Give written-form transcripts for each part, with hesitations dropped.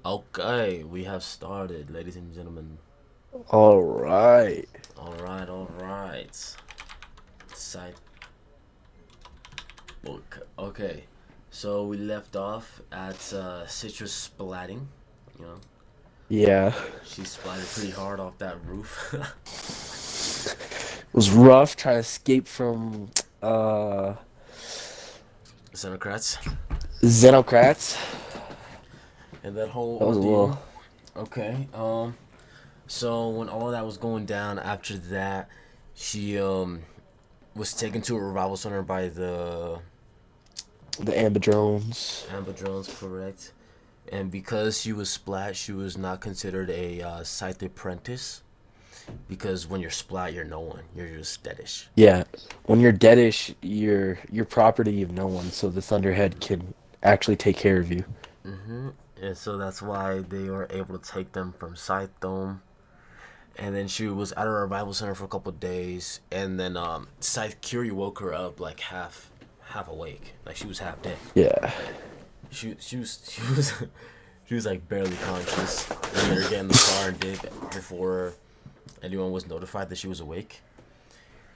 Okay, we have started, ladies and gentlemen. All right. All right. Side book. Okay, so we left off at Citrus splatting. You know, Yeah. she splatted pretty hard off that roof. It was rough trying to escape from uh Xenocrats. xenocrats. And that whole That was a little ordeal. Okay. So when all that was going down, after that, she was taken to a revival center by the the ambidrones. Amber Jones, correct? And because she was splat, she was not considered a Scythe apprentice. Because when you're splat, you're no one. You're just deadish. Yeah. When you're deadish, you're property of no one, so the Thunderhead can actually take care of you. And so that's why they were able to take them from Scythe Dome. And then she was at a revival center for a couple of days. And then Scythe Curie woke her up like half awake. Like she was half dead. Yeah. She was she was like barely conscious. And they were getting in the car and did before anyone was notified that she was awake.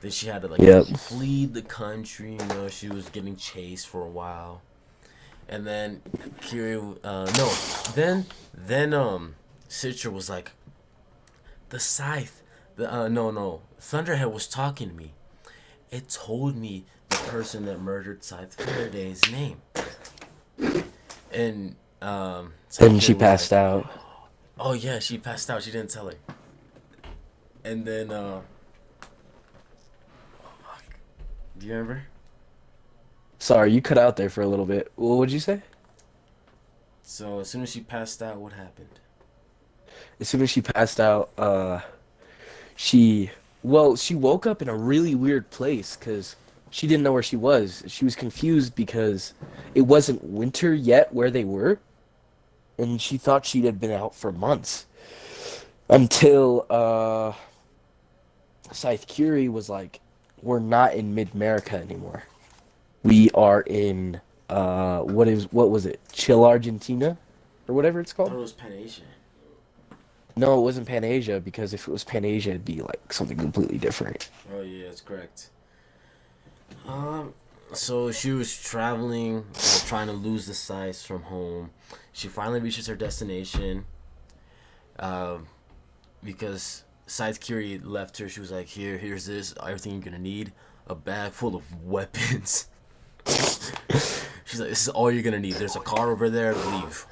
Then she had to like Yep. flee the country. You know, she was getting chased for a while, and then Kiri, no, then Citra was like, the Scythe, the no, Thunderhead was talking to me. It told me the person that murdered Scythe Faraday's name, and Scythe And Kiri she was like, passed out. oh yeah, she passed out. She didn't tell her, and then do you remember? Sorry, you cut out there for a little bit. What would you say? So as soon as she passed out, what happened? As soon as she passed out, she she woke up in a really weird place because she didn't know where she was. She was confused because it wasn't winter yet where they were, and she thought she had been out for months until Scythe Curie was like, "We're not in Mid America anymore. We are in what was it? Chill Argentina or whatever it's I thought called." it was Panasia. No, it wasn't Pan Asia because if it was Pan Asia, it'd be like something completely different. Oh yeah, that's correct. Um, so she was traveling, trying to lose the size from home. She finally reaches her destination. Um, because Scythe Curie left her. She was like, here's this, everything you're gonna need, a bag full of weapons. She's like, this is all you're gonna need. There's a car over there. Leave.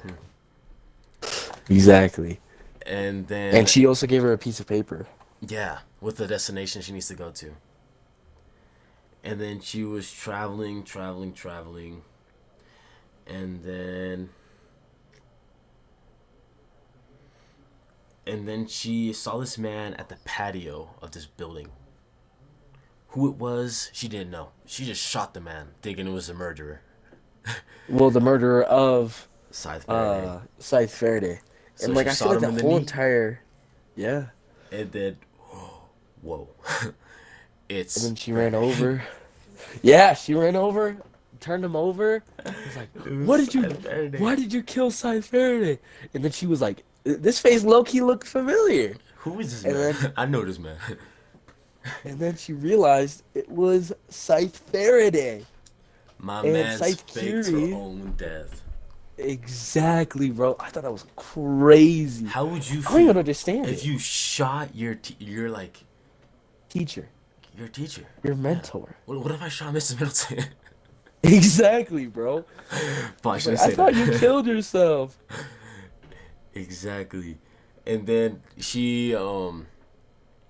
Exactly. And And then she also gave her a piece of paper. yeah, with the destination she needs to go to. And then she was traveling, and then she saw this man at the patio of this building. Who it was, she didn't know. She just shot the man, thinking it was a murderer. Well, the murderer of Scythe Faraday. Scythe Faraday. So And she like I feel shot like him that in the whole knee, entire yeah. and then, whoa, And it's then she ran Faraday. over. Yeah, she ran over, turned him over. Was like, It was "What did you Scythe Faraday. why did you kill Scythe Faraday?" And then she was like, "This face low key looked familiar." Who is this And man? then I know this man. she realized it was Scythe Faraday. My And man's Scythe faked her Curie. own death. Exactly, bro. I thought that was crazy. How would you I don't even feel understand if it. you shot your like Teacher, your teacher? your Yeah. mentor. What if I shot Mrs. Middleton? Exactly, bro. But I It's like, shouldn't I say thought you that. killed yourself. Exactly. And then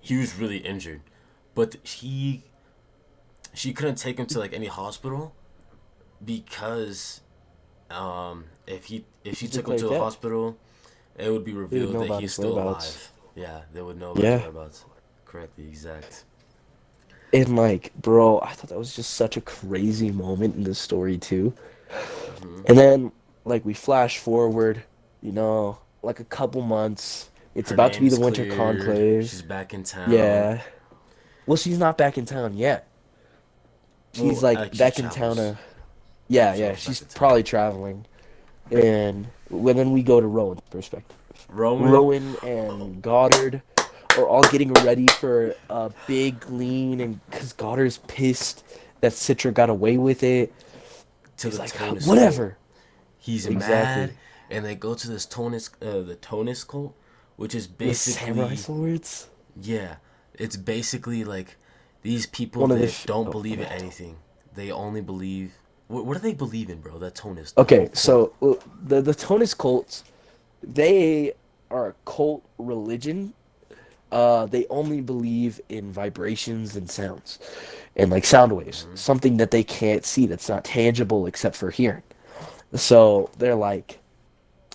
he was really injured, but she couldn't take him to like any hospital because if she He's took him declared to a dead. hospital, it would be They would revealed know that about he's his still whereabouts. alive. Yeah, they would know about his Yeah. whereabouts. Correctly, exact. And like, bro, I thought that was just such a crazy moment in the story too. Hmm. And then like we flash forward, like a couple months. It's Her about to be name's the Winter cleared. Conclave. She's back in town. Yeah. Well, she's not back in town yet. She's Well, like like she back in town. travels. She Yeah, travels back she's to town. probably traveling. And when then we go to Rowan's perspective. Roman. Rowan and Goddard are all getting ready for a big lean, and because Goddard's pissed that Citra got away with it, To he's the like, Tonus cult. whatever. He's mad, Exactly. and they go to this the Tonus cult, which is The samurai basically, swords. yeah, it's basically like these people One of the. that don't Oh, believe okay. in anything. They only believe. What do they believe in, bro? That Tonus, the whole Okay, cult. so the Tonus cults, they are a cult religion. They only believe in vibrations and sounds, and like sound waves, Hmm. something that they can't see, that's not tangible except for hearing. So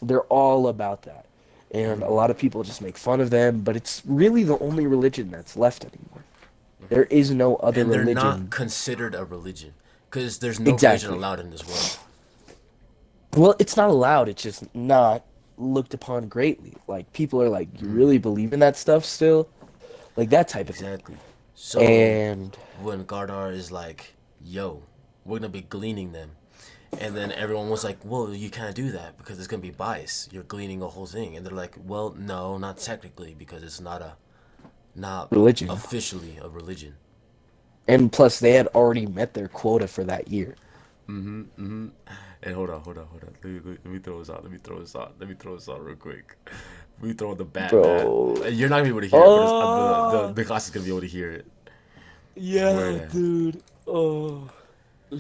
they're all about that. And a Hmm. lot of people just make fun of them, but it's really the only religion that's left anymore. There is no other And they're not religion. considered a religion because there's no religion Exactly. allowed in this world. Well, it's not allowed. It's just not looked upon greatly. Like people are like, you Hmm. really believe in that stuff still? Like that type of thing. Exactly. So And when Gardar is like, "Yo, we're gonna be gleaning them," and then everyone was like, "Well, you can't do that because it's gonna be bias. You're gleaning a whole thing." And they're like, "Well, no, not technically because it's not religion. officially a religion." And plus, they had already met their quota for that year. Mm-hmm. Mm-hmm. And hold on. Let me throw this out. Let me throw this out real quick. We throw the bat, Matt. Bro. You're not gonna be able to hear it, but Oh, the class is gonna be able to hear it. yeah, Where dude. Oh,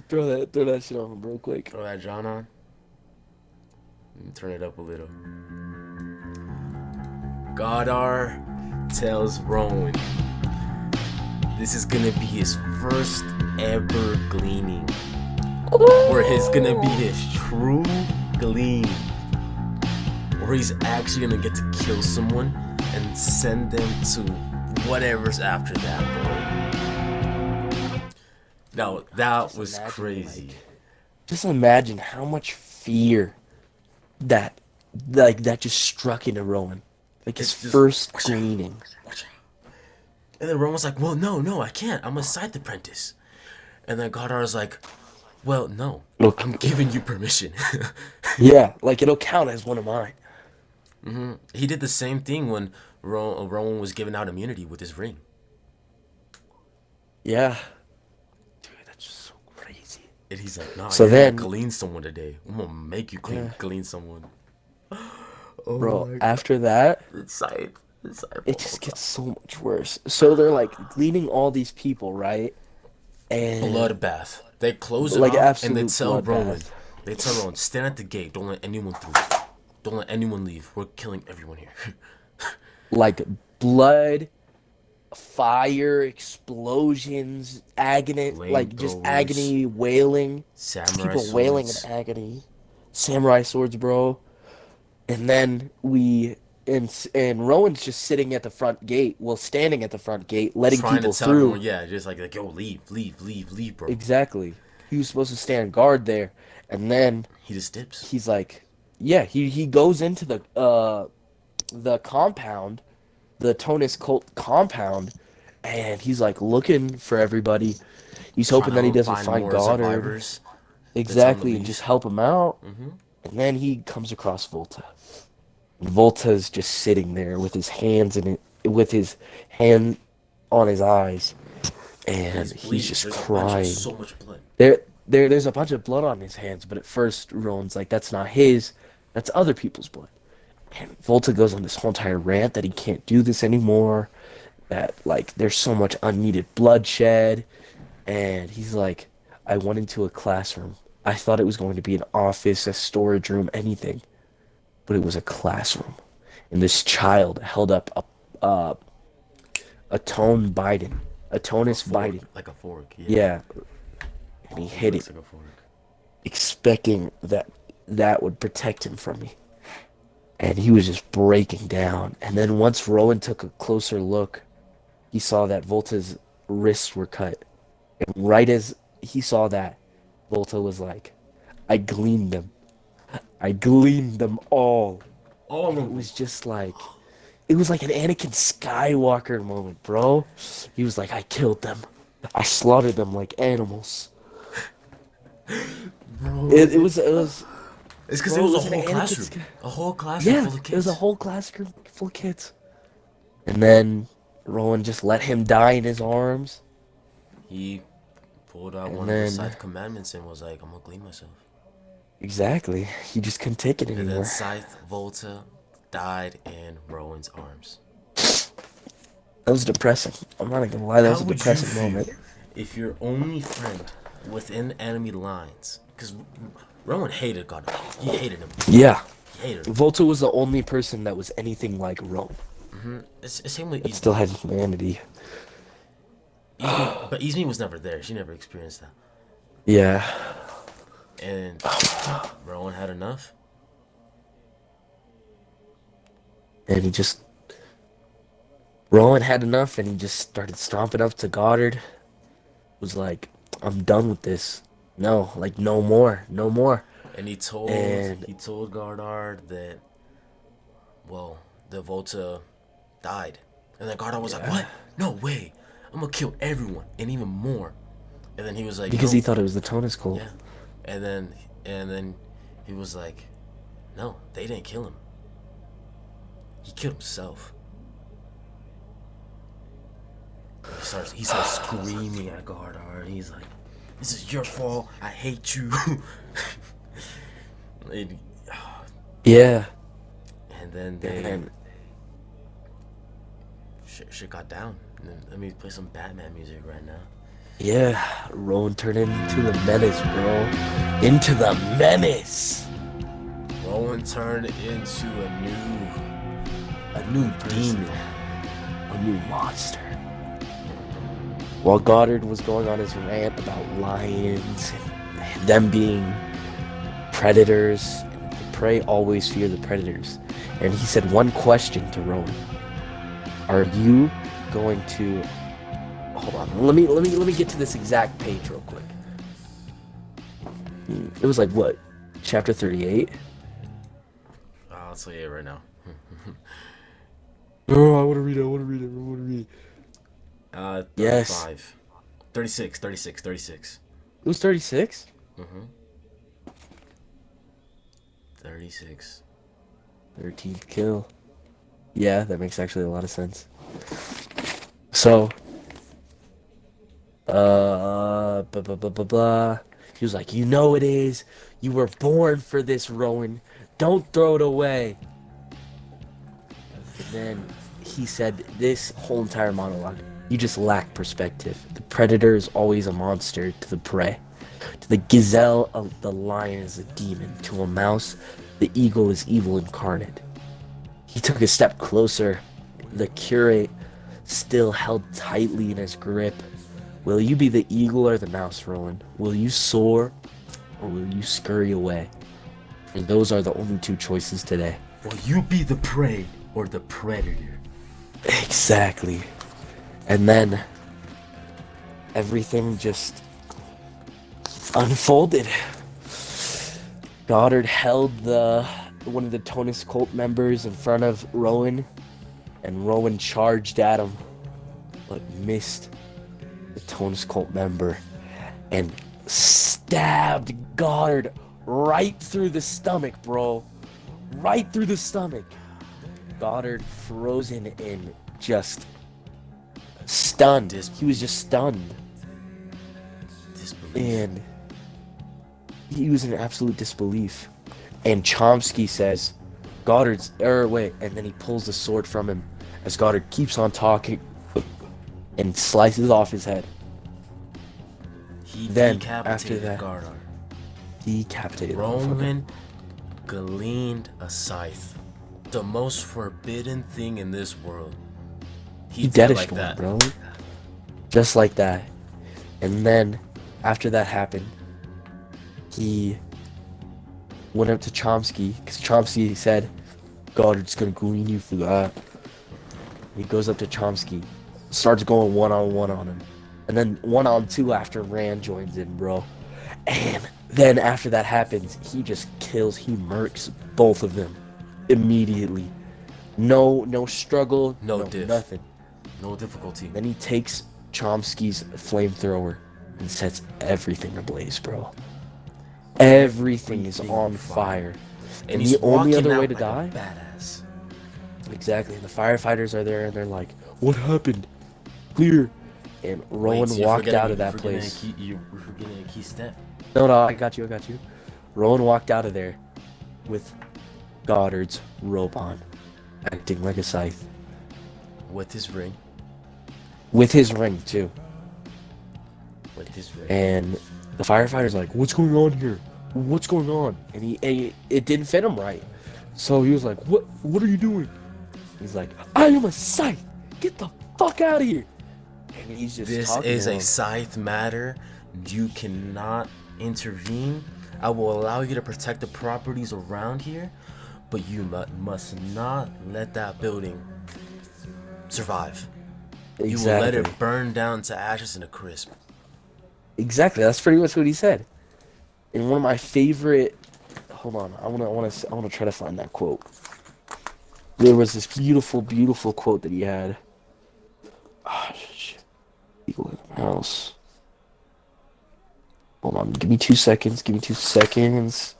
throw that shit on real quick. throw that John on. Let me turn it up a little. Godar tells Rowan this is gonna be his first ever gleaning. Where he's gonna be his true glean. Where he's actually gonna get to kill someone and send them to whatever's after that, bro. Now that Just was imagine, crazy. just imagine how much fear that, that just struck into Rowan. Like his It's just. first gleaning. And then Rowan was like, "Well, no, I can't. I'm a Scythe apprentice." And then Godar was like, "Well, no, Look, I'm giving you permission." yeah, like it'll count as one of mine. He did the same thing when Rowan was giving out immunity with his ring. Yeah, dude, that's just so crazy. And he's like, "Nah, So you're gonna then, glean someone today. I'm gonna make you yeah, glean someone." Oh bro, my god. after that, It's Scythe. It's Scythe. it Oh just god. gets so much worse. So they're like gleaning all these people, right? And Bloodbath. They close it like off and absolute bloodbath. They tell Rowan, stand at the gate. Don't let anyone through. Don't let anyone leave. We're killing everyone here. Like blood, fire, explosions, agony, like just Flamethrowers, agony, wailing, just samurai people wailing in swords, agony. Samurai swords, bro. And then and Rowan's just sitting at the front gate, well, standing at the front gate, letting trying to people tell everyone, through. yeah, just like yo, leave, bro. Exactly. He was supposed to stand guard there, and then He just dips. he's like, yeah, he goes into the compound, the Tonus cult compound, and he's like looking for everybody. He's Trying hoping that he to doesn't find find more Goddard survivors that's on the exactly and just leash. help him out. Mm-hmm. And then he comes across Volta. Volta's just sitting there with his hands in it, with his hand on his eyes, and He's he's bleeding. just There's a bunch of crying. so much blood. There's a bunch of blood on his hands, but at first Rowan's like, that's not his, that's other people's blood. And Volta goes on this whole entire rant that he can't do this anymore, that like there's so much unneeded bloodshed, and he's like, I went into a classroom. I thought it was going to be an office, a storage room, anything, but it was a classroom. And this child held up a tone Biden, a A tonus fork, Biden. like a fork. Yeah, Yeah, and he it hit it, looks like a fork. expecting that that would protect him from me. And he was just breaking down. And then once Rowan took a closer look, he saw that Volta's wrists were cut. And right as he saw that, Volta was like, I gleaned them. I gleaned them all. All And of it them. was just like, it was like an Anakin Skywalker moment, bro. He was like, I killed them. I slaughtered them like animals. Bro, It was It's because it Bro, it was a was an whole Anakin. classroom. A whole classroom Yeah, full of it was a kids. whole classroom full of kids. And then Rowan just let him die in his arms. He pulled out And one of the then, Scythe commandments and was like, I'm gonna clean myself. exactly, he just couldn't take it And then anymore. Scythe Volta died in Rowan's arms. That was depressing. I'm not gonna lie, that How was a would you depressing feel moment. if your only friend within enemy lines, because Rowan hated God, he hated him, Yeah, he hated him. Volta was the only person that was anything like Rowan. It's the same with That still Izmi. had humanity. But Izmi was never there. She never experienced that. Yeah. And Rowan had enough. And he just Rowan had enough and he just started stomping up to Goddard. Was like, I'm done with this. No, like no more. No more. And And he told Gardard that, well, the Volta died. And then Gardard was like, yeah. what? No way. I'm gonna kill everyone and even more. And then he was like, Because he no. thought it was the Tonus cult. Yeah. And then he was like, no, they didn't kill him. He killed himself. He starts screaming at Gardard. He's like, this is your fault. I hate you. and, Yeah. and then they And shit got down. And then, let me play some Batman music right now. yeah, Rowan turned into the menace, bro. Into the menace. Rowan turned into A new demon. person. A new monster. While Goddard was going on his rant about lions and them being predators, and the prey always fear the predators. And he said one question to Rowan. Are you going to hold on, let me get to this exact page real quick. It was like what? Chapter 38? I'll tell you right now. Oh, I wanna read it. Yes. 35. 36. It was 36? 36. 13th kill. Yeah, that makes actually a lot of sense. So, blah, blah, blah, blah, blah. He was like, you know it is. You were born for this, Rowan. Don't throw it away. And then he said this whole entire monologue. You just lack perspective. The predator is always a monster to the prey. To the gazelle, the lion is a demon. To a mouse, the eagle is evil incarnate. He took a step closer. The curate still held tightly in his grip. Will you be the eagle or the mouse, Rowan? Will you soar or will you scurry away? And those are the only two choices today. Will you be the prey or the predator? Exactly. And then everything just unfolded. Goddard held one of the Tonus cult members in front of Rowan, and Rowan charged at him, but missed the Tonus cult member and stabbed Goddard right through the stomach, bro. Right through the stomach. Goddard frozen and just stunned. He was just stunned. Disbelief. And he was in absolute disbelief. And Chomsky says, and then he pulls the sword from him as Goddard keeps on talking and slices off his head. He Then, decapitated after that, Gardar. Decapitated. Roman gleaned a scythe. The most forbidden thing in this world. He did deadished like one, that. bro. Just like that. And then, after that happened, he went up to Chomsky, because Chomsky said, Goddard's gonna glean you for that. He goes up to Chomsky, starts going one-on-one on him. And then 1-on-2 after Rand joins in, bro. And then after that happens, he just he murks both of them immediately. No struggle, No diff. nothing. No difficulty. Then he takes Chomsky's flamethrower and sets everything ablaze, bro. Everything is Everything on on fire. fire. And And the he's only walking other way out to like a die? badass. Exactly. The firefighters are there and they're like, "What happened? Clear." And Wait, Rowan so you're walked forgetting out of you're that forgetting place. you're forgetting a key step. No, no, I got you. I got you. Rowan walked out of there with Goddard's robe on, acting like a scythe, With his ring. with his ring too. With his ring. And the firefighter's like, "What's going on here? What's going on?" And it didn't fit him right. So he was like, What are you doing?" He's like, "I am a scythe. Get the fuck out of here." And he's just This talking is to a him. Scythe matter. You cannot intervene. I will allow you to protect the properties around here, but you must not let that building survive. You will let Exactly. it burn down to ashes in a crisp. Exactly. That's pretty much what he said. And one of my favorite. Hold on. I wanna try to find that quote. There was this beautiful, beautiful quote that he had. Ah, shit. Eagle in the house. Hold on. Give me 2 seconds. Give me 2 seconds.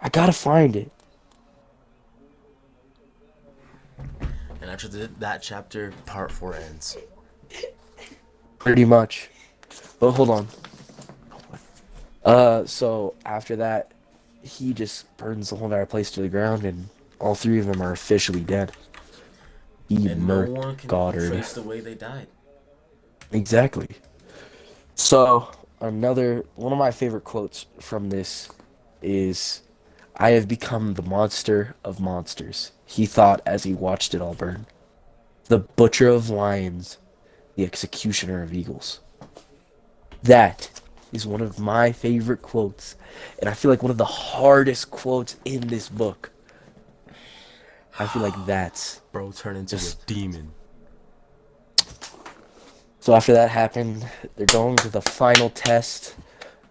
I gotta find it. And after that chapter, part 4 ends. Pretty much. But hold on. So after that, he just burns the whole entire place to the ground, and all three of them are officially dead. He And no murked one can Goddard. trace the way they died. Exactly. So another one of my favorite quotes from this is, "I have become the monster of monsters," he thought as he watched it all burn. "The butcher of lions, the executioner of eagles." That is one of my favorite quotes, and I feel like one of the hardest quotes in this book. I feel like that's Bro turned into a just demon. so. After that happened, they're going to the final test,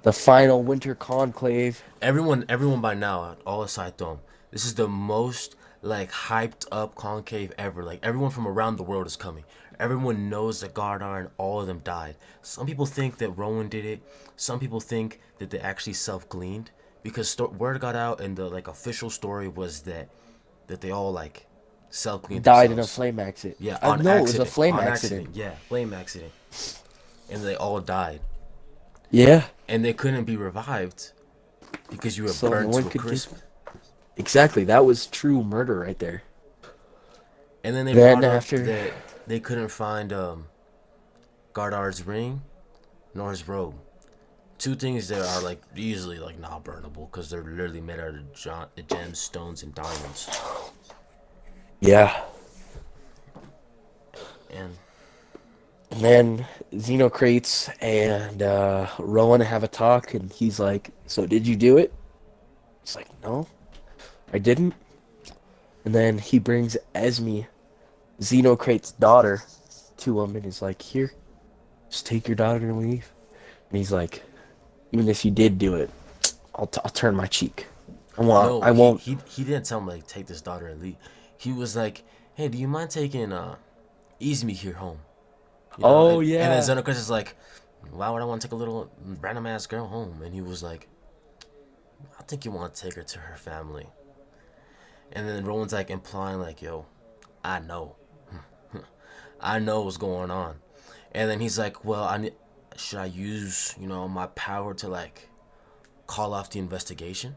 the final winter conclave. Everyone by now, all aside Dome, this is the most like hyped up concave ever. Like everyone from around the world is coming. Everyone knows that Gardar and all of them died. Some people think that Rowan did it. Some people think that they actually self gleaned because word got out and the like official story was that they all like self gleaned Died in a themselves. flame accident. Yeah, I on know it was a accident. flame On accident. accident. Yeah, flame accident. And they all died. Yeah, And they couldn't be revived because you were so no burned one to a could get crisp. exactly. That was true murder right there. And then they Then brought up after, that they couldn't find Gardar's ring nor his robe. Two things that are like easily like not burnable because they're literally made out of gems, stones, and diamonds. yeah, And and then Xenocrates and Rowan have a talk, and he's like, "So did you do it?" It's like, "No, I didn't." And then he brings Esme, Xenocrates' daughter, to him, and he's like, "Here, just take your daughter and leave." And he's like, "Even if you did do it, I'll turn my cheek. no, I he won't." he he didn't tell him like take this daughter and leave. He was like, hey, do you mind taking Izumi here home? You know, Oh and then yeah. Xenocrates is like, why would I want to take a little random ass girl home? And he was like, I think you want to take her to her family. And then Rowan's like implying like, yo, I know. I know what's going on. And then he's like, well, should I use, my power to like call off the investigation?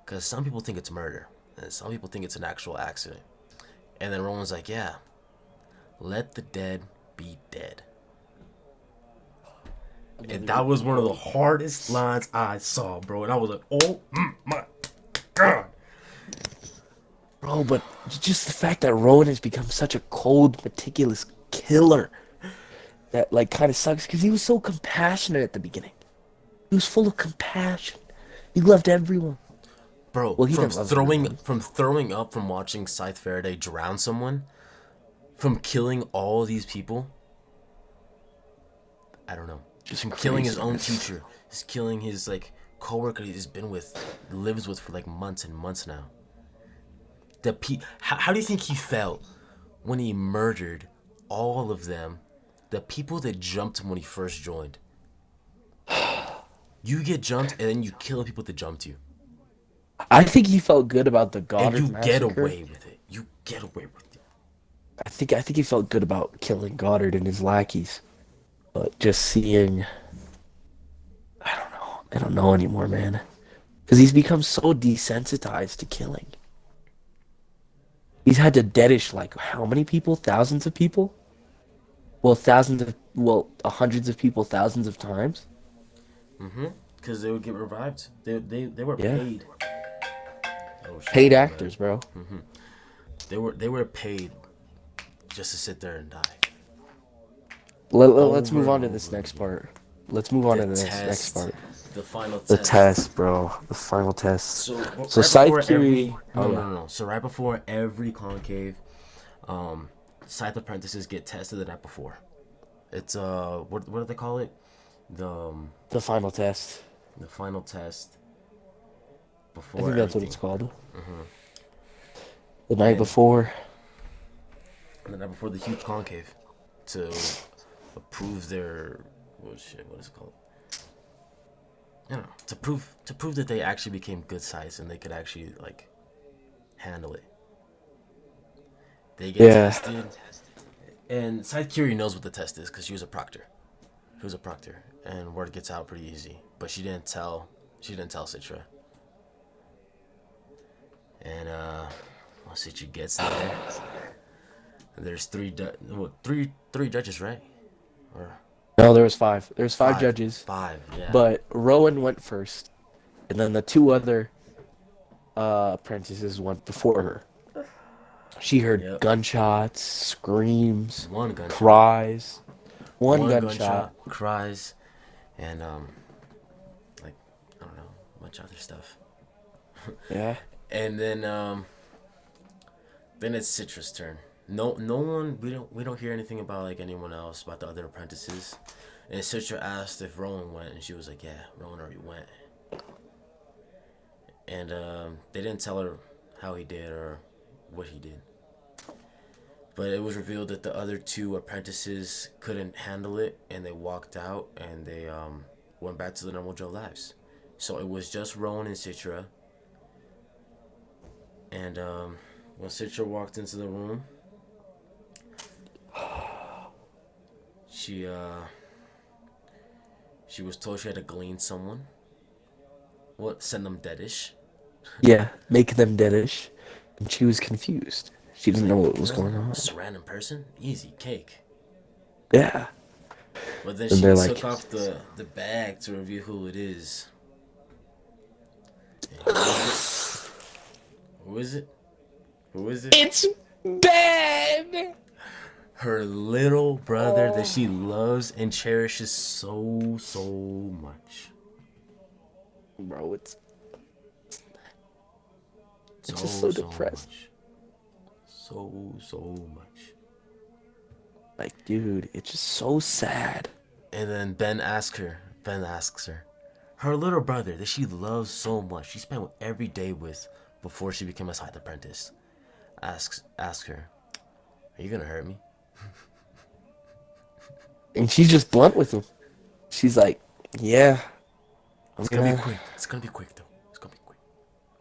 Because some people think it's murder. And some people think it's an actual accident. And then Rowan's like, yeah, let the dead be dead. And that was one of the hardest lines I saw, bro. And I was like, oh my God. Bro, but just the fact that Rowan has become such a cold, meticulous killer that like kind of sucks because he was so compassionate at the beginning. He was full of compassion. He loved everyone. Bro, Well, he from didn't love throwing everyone. from throwing up from watching Scythe Faraday drown someone, from killing all these people, I don't know. Just From killing his own craziness. teacher, he's killing his like coworker he's been with, lives with for like months and months now. How do you think he felt when he murdered all of them? The people that jumped him when he first joined. You get jumped and then you kill people that jumped you, I think he felt good about the and Goddard you get massacre. away with it. You get away with it. I think he felt good about killing Goddard and his lackeys. But just seeing, I don't know. I don't know anymore, man. Because he's become so desensitized to killing. He's had to deadish like how many people? Thousands of people? Well, hundreds of people, thousands of times. Mm-hmm. Because they would get revived. They were Yeah, paid. Oh shit, paid my bad. actors, bro. They were paid just to sit there and die Let's over move and on to over this next again. part. Let's move on The to this next test, part. the final The test. test, bro. The final test. So So right Scythe before Curie. every Oh no yeah. no no no. So right before every conclave, um, Scythe apprentices get tested the night before. It's what do they call it? The The final test. the final test I before think that's what it's everything. called. The night And before. the night before the huge conclave to approve their what is it called? You know, to prove that they actually became good size and they could actually like handle it. They get Yeah. tested, and Side Curie knows what the test is because she was a proctor. She was a proctor, and word gets out pretty easy. But she didn't tell. She didn't tell Citra. And once Citra gets there, there's three judges, right? Or No, there was five. There's five five, judges, five, yeah. but Rowan went first, and then the two other apprentices went before her. She heard Yep. gunshots, screams, One gunshot, cries. One one gunshot. gunshot, cries, and like I don't know, a bunch of other stuff. Yeah. And then it's Citra's turn. No one. We don't hear anything about like anyone else about the other apprentices. And Citra asked if Rowan went, and she was like, "Yeah, Rowan already went." And they didn't tell her how he did or what he did. But it was revealed that the other two apprentices couldn't handle it, and they walked out, and they went back to the normal Joe lives. So it was just Rowan and Citra. And when Citra walked into the room, she she was told she had to glean someone. What? Send them deadish. Yeah, make them deadish. And she was confused. She She was didn't know like, what was really? going on. Just a random person? Easy cake. Yeah. But then And she they're took like, off the bag to reveal who it is. And who is it? Who is it? Who is it? it's Ben! Her little brother that Oh. she loves and cherishes so much. Bro, it's just so So depressed. much. So much. Like, dude, it's just so sad. And then Ben asks her, her little brother that she loves so much, she spent every day with before she became a side apprentice, ask her, are you gonna hurt me? And she's just blunt with him. She's like, yeah, I'm It's gonna be gonna. quick. It's gonna be quick though. It's gonna be quick.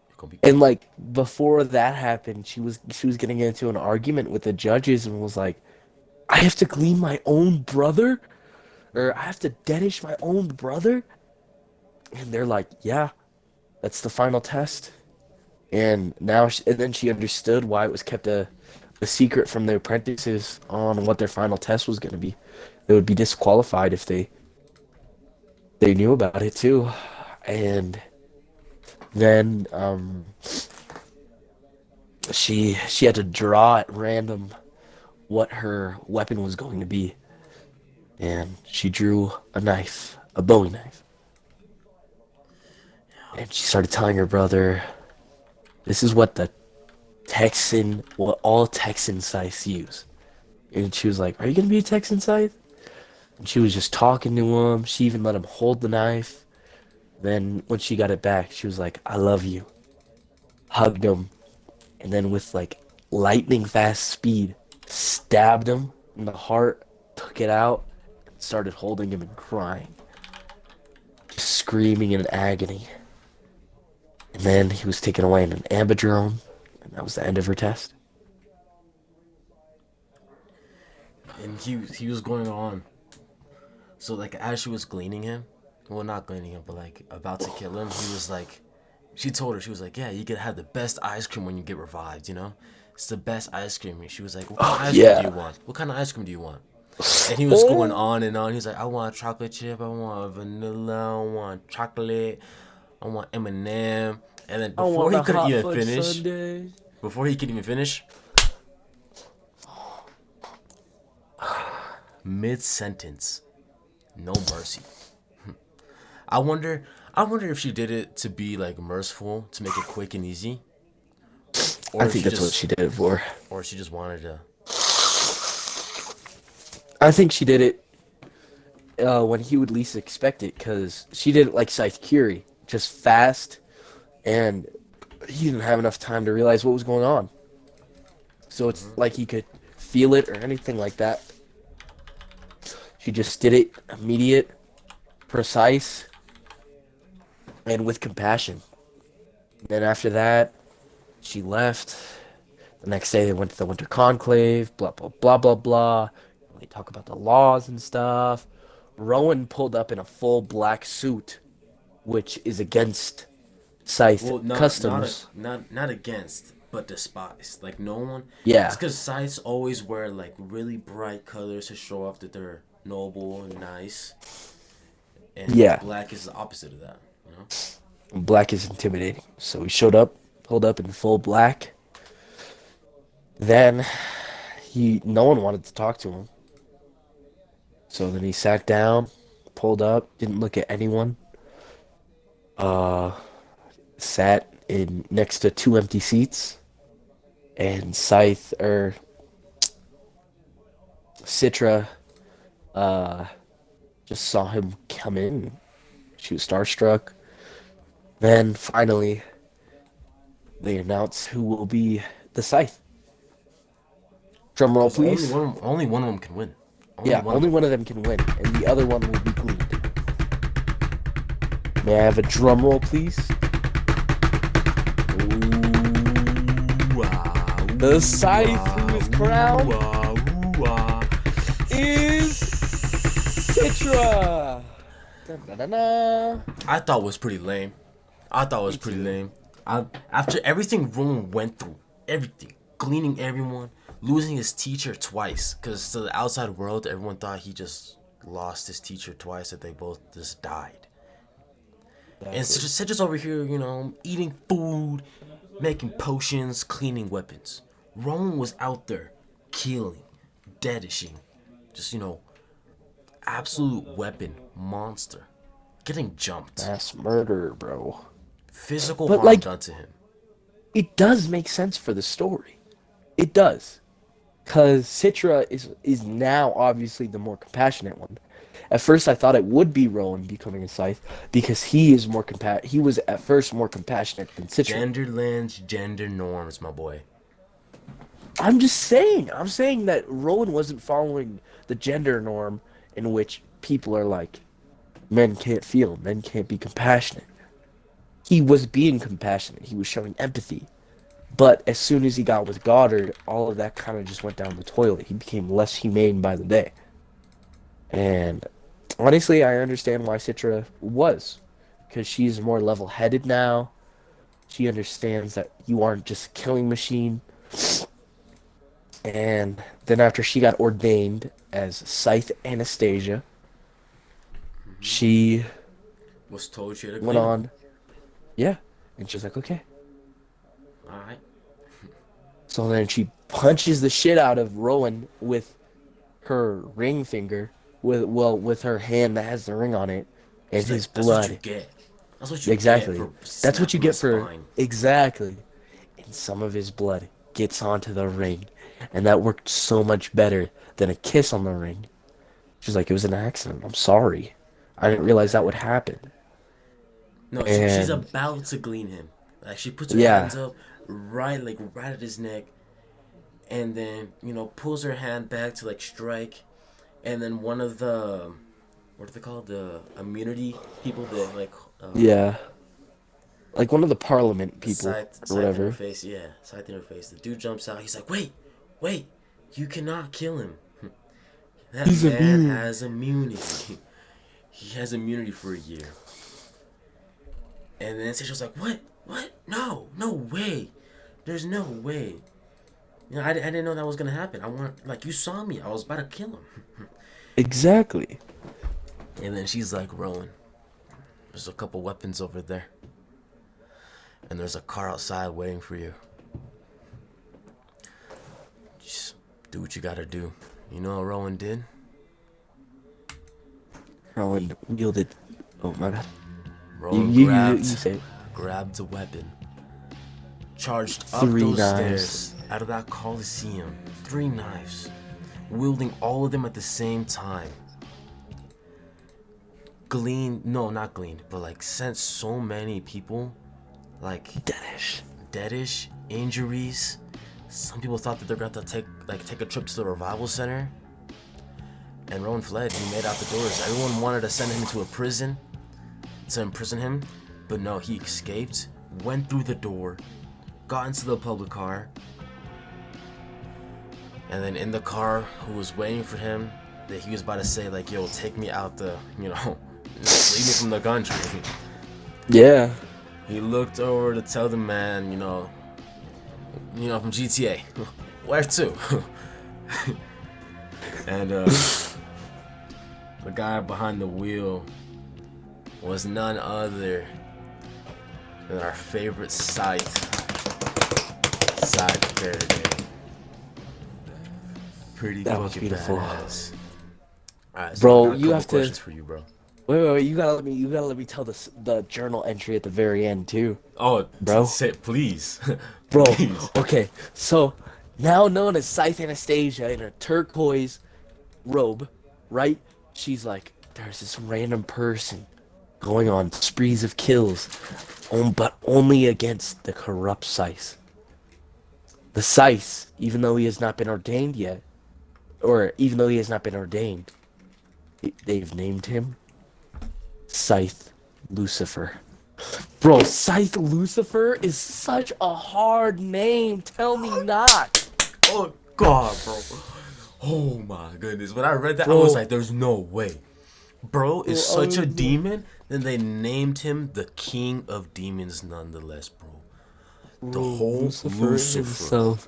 It's gonna be quick. And like before that happened, she was getting into an argument with the judges and was like, I have to clean my own brother, or I have to deadish my own brother. And they're like, yeah, that's the final test. And then she understood why it was kept a secret from the apprentices on what their final test was going to be. They would be disqualified if they knew about it too. And then she had to draw at random what her weapon was going to be, and she drew a knife, a Bowie knife, and she started telling her brother, "This is what all Texan scythes use." And she was like, "Are you gonna be a Texan scythe?" And she was just talking to him. She even let him hold the knife. Then when she got it back, she was like, "I love you." Hugged him, and then with like lightning fast speed, stabbed him in the heart, took it out, and started holding him and crying. Just screaming in agony. And then he was taken away in an ambidrome, and that was the end of her test. And he was going on. So like as she was gleaning him, well not gleaning him, but like about to kill him, he was like, she told her, she was like, yeah, you could have the best ice cream when you get revived, you know? It's the best ice cream. And she was like, what kind of Oh ice cream do you yeah. want? What kind of ice cream do you want? And he was going Oh, on and on. He's like, I want chocolate chip, I want vanilla, I want chocolate, I want M&M. And then I want the hot fudge sundae. before he could even finish, mid sentence, no mercy. I wonder, I wonder if she did it to be like merciful, to make it quick and easy, I or if think she that's what just, she did it for. or she just wanted to. I think she did it when he would least expect it, because she did it like Scythe Curie, just fast, and he didn't have enough time to realize what was going on. So it's like he could feel it or anything like that. She just did it immediate, precise, and with compassion. Then after that, she left. The next day, they went to the Winter Conclave, blah, blah, blah, blah, blah. They talk about the laws and stuff. Rowan pulled up in a full black suit, which is against Scythe Well, customs. not against, but despised. Like no one. It's Yeah, because Scythes always wear like really bright colors to show off that they're noble and nice, and yeah. black is the opposite of that. You know. Black is intimidating. So he showed up, pulled up in full black. Then no one wanted to talk to him. So then he sat down, pulled up, didn't look at anyone. Uh, Sat in next to two empty seats, and Scythe or Citra uh just saw him come in. She was starstruck. Then finally they announce who will be the Scythe. Drum roll, Because please. only one of them can win. Only Yeah, one of only them. one of them can win, and the other one will be gleaned. May I have a drum roll, please? Ooh, ah, The ooh, Scythe who ah, is ooh, crowned ah, ooh, ah. is Citra. Da-da-da-da. I thought it was pretty lame. I thought it was Me pretty too. lame. After everything Roman went through, everything, cleaning everyone, losing his teacher twice, because to the outside world, everyone thought he just lost his teacher twice, that they both just died. And Exactly. Citra's over here, you know, eating food, making potions, cleaning weapons. Roman was out there killing, deadishing, just, you know, absolute weapon monster. Getting jumped. Mass murder, bro. Physical But harm like, done to him. it does make sense for the story. It does. Because Citra is now obviously the more compassionate one. At first, I thought it would be Rowan becoming a Scythe because he is more he was at first more compassionate than Citra. Gender lens, gender norms, my boy. I'm just saying. I'm saying that Rowan wasn't following the gender norm in which people are like, men can't feel, men can't be compassionate. He was being compassionate. He was showing empathy. But as soon as he got with Goddard, all of that kind of just went down the toilet. He became less humane by the day. And honestly, I understand why Citra was. Because she's more level headed now. She understands that you aren't just a killing machine. And then after she got ordained as Scythe Anastasia, she Was told she had to went clean him. on. Yeah. And she's like, okay. Alright. So then she punches the shit out of Rowan with her ring finger, with her hand that has the ring on it, and She's his like, that's what you blood. get. That's what you get Exactly. for That's what you snapping my get for spine. exactly. And some of his blood gets onto the ring, and that worked so much better than a kiss on the ring. She's like, it was an accident. I'm sorry. I didn't My realize that would bad. happen. No, she's And about to glean him. Like she puts her yeah, hands up right at his neck, and then, you know, pulls her hand back to like strike, and then what are they called? The immunity people that like Yeah, like one of the Parliament people or Scythe whatever. interface. Yeah, Scythe interface. The dude jumps out. He's like, wait, you cannot kill him. That He's man immune. has immunity. He has immunity for a year. And then Sasha was like, what? What? No, no way. There's no way. You know, I didn't know that was gonna happen. I want, like, you saw me. I was about to kill him. Exactly. And then she's like, Rowan, there's a couple weapons over there. And there's a car outside waiting for you. Just do what you gotta do. You know what Rowan did? Rowan wielded. Oh my god. You Rowan you you, you grabbed say it. grabbed a weapon, charged up Three those knives. stairs out of that Coliseum, 3 knives, wielding all of them at the same time. Not gleaned, but like sent so many people, like Deadish. deadish, injuries. Some people thought that they're going to take a trip to the revival center. And Rowan fled. He made out the doors. Everyone wanted to send him to a prison to imprison him, but no, he escaped, went through the door, got into the public car, and then in the car, who was waiting for him, that he was about to say like, "Yo, take me out the, leave me from the country." Yeah. He looked over to tell the man, from GTA, where to? And the guy behind the wheel was none other than our favorite Scythe Faraday. Pretty That was fucking beautiful. badass. Alright, so I Bro, got a you couple have to questions for you, bro. wait. You gotta let me tell the journal entry at the very end too, Oh, bro. say please. Bro, Please. okay. So now known as Scythe Anastasia in a turquoise robe, right? She's like, there's this random person going on sprees of kills, but only against the corrupt Scythe. The Scythe, even though he has not been ordained yet, or even though he has not been ordained, they've named him Scythe Lucifer. Bro, Scythe Lucifer is such a hard name. Tell me not. Oh god, bro. Oh my goodness. When I read that, I Bro, was like, there's no way. Bro is bro, such a demon, then they named him the king of demons nonetheless, bro. The whole Lucifer Lucifer. himself.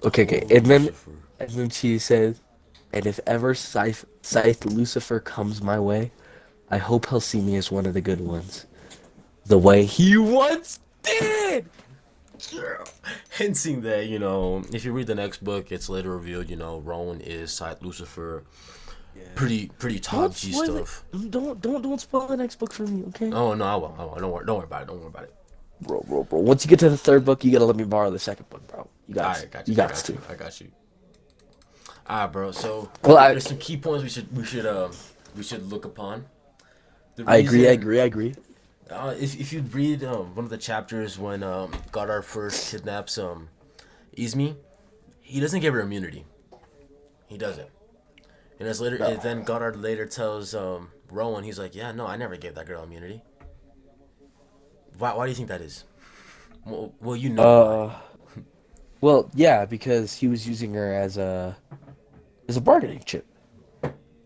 The Okay. whole And then Lucifer. and then she says, and if ever Scythe Lucifer comes my way, I hope he'll see me as one of the good ones. The way he once did! Yeah. Hinting that, if you read the next book, it's later revealed, Rowan is Scythe Lucifer. Pretty top Don't G spoil it. stuff. Don't spoil the next book for me, okay? Oh no, I won't. Don't worry about it. Don't worry about it. Bro. Once you get to the third book, you gotta let me borrow the second book, bro. Alright, got You you. I got got to. you. I got you. Alright, bro. So Well, there's some key points we should look upon. The I agree. reason, if you read one of the chapters when Goddard first kidnaps Izmi, he doesn't give her immunity. He doesn't. And No. then Goddard later tells Rowan, he's like, yeah, no, I never gave that girl immunity. Why do you think that is? Well, you know why. Uh, well, yeah, because he was using her as a bargaining chip.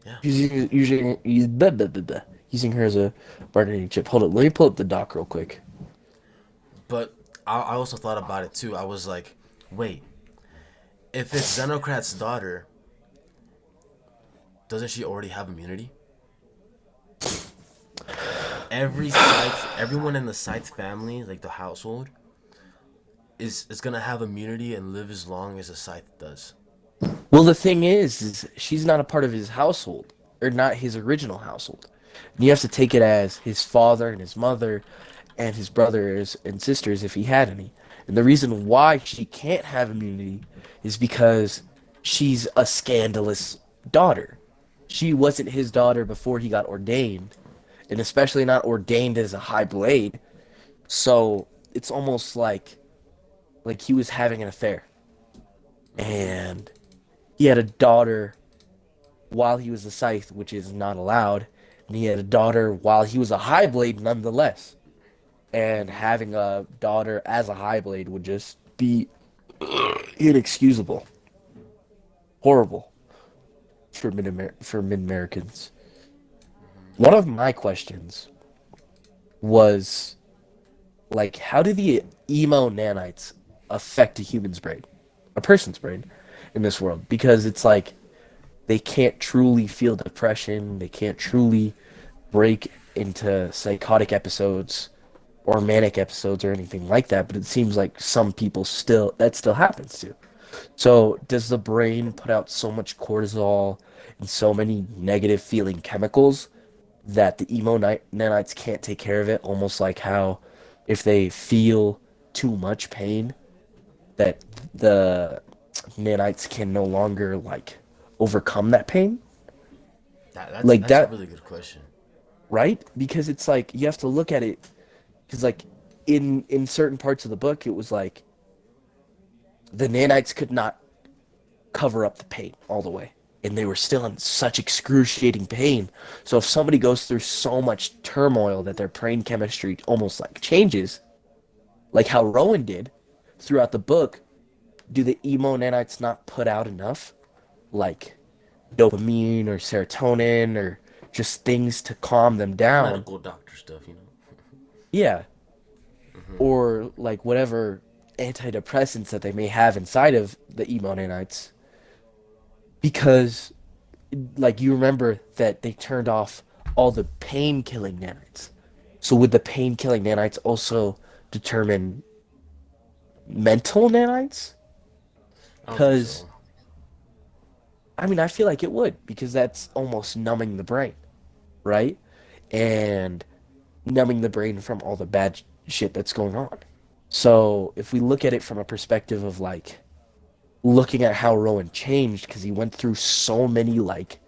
Yeah. Using her as a bargaining chip. Hold on, let me pull up the doc real quick. But I also thought about it too. I was like, wait, if it's Xenocrat's daughter, doesn't she already have immunity? Everyone in the Scythe family, like the household, is gonna have immunity and live as long as a Scythe does. Well, the thing is she's not a part of his household, or not his original household. And you have to take it as his father and his mother and his brothers and sisters if he had any. And the reason why she can't have immunity is because she's a scandalous daughter. She wasn't his daughter before he got ordained, and especially not ordained as a high blade. So it's almost like he was having an affair. And he had a daughter while he was a Scythe, which is not allowed, and he had a daughter while he was a High Blade, nonetheless. And having a daughter as a High Blade would just be inexcusable, horrible for mid Americans. One of my questions was like, how do the emo nanites affect a human's brain, a person's brain in this world? Because it's like they can't truly feel depression, they can't truly break into psychotic episodes or manic episodes or anything like that, but it seems like some people still that still happens to. So, does the brain put out so much cortisol and so many negative feeling chemicals that the nanites can't take care of it? Almost like how if they feel too much pain, that the nanites can no longer like overcome that pain, like That's a that, really good question. right? Because it's like you have to look at it because like in certain parts of the book, it was like the nanites could not cover up the pain all the way. And they were still in such excruciating pain. So if somebody goes through so much turmoil that their brain chemistry almost like changes, like how Rowan did throughout the book, do the emo nanites not put out enough? Like dopamine or serotonin or just things to calm them down? Medical doctor stuff, you know. Yeah. Hmm. Or like whatever antidepressants that they may have inside of the emo nanites. Because like you remember that they turned off all the pain killing nanites. So would the pain killing nanites also determine mental nanites? I don't think so. Because I mean, I feel like it would because that's almost numbing the brain, right? And numbing the brain from all the bad shit that's going on. So if we look at it from a perspective of like looking at how Rowan changed because he went through so many like